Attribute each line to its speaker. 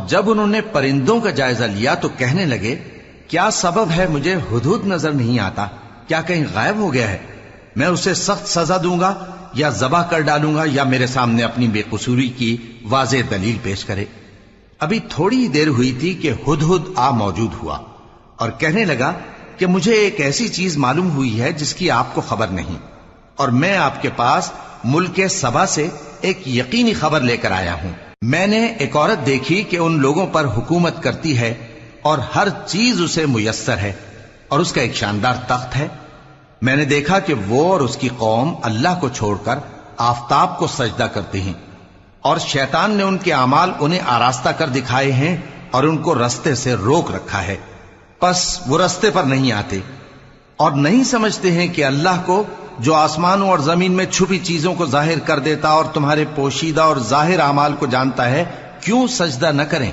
Speaker 1: جب انہوں نے پرندوں کا جائزہ لیا تو کہنے لگے کیا سبب ہے مجھے ہدہد نظر نہیں آتا؟ کیا کہیں غائب ہو گیا ہے؟ میں اسے سخت سزا دوں گا یا ذبح کر ڈالوں گا یا میرے سامنے اپنی بے قصوری کی واضح دلیل پیش کرے۔ ابھی تھوڑی ہی دیر ہوئی تھی کہ ہدہد آ موجود ہوا اور کہنے لگا کہ مجھے ایک ایسی چیز معلوم ہوئی ہے جس کی آپ کو خبر نہیں، اور میں آپ کے پاس ملک سبا سے ایک یقینی خبر لے کر آیا ہوں۔ میں نے ایک عورت دیکھی کہ ان لوگوں پر حکومت کرتی ہے اور ہر چیز اسے میسر ہے، اور اس کا ایک شاندار تخت ہے۔ میں نے دیکھا کہ وہ اور اس کی قوم اللہ کو چھوڑ کر آفتاب کو سجدہ کرتے ہیں، اور شیطان نے ان کے اعمال انہیں آراستہ کر دکھائے ہیں اور ان کو رستے سے روک رکھا ہے، پس وہ رستے پر نہیں آتے اور نہیں سمجھتے ہیں کہ اللہ کو جو آسمانوں اور زمین میں چھپی چیزوں کو ظاہر کر دیتا اور تمہارے پوشیدہ اور ظاہر اعمال کو جانتا ہے، کیوں سجدہ نہ کریں۔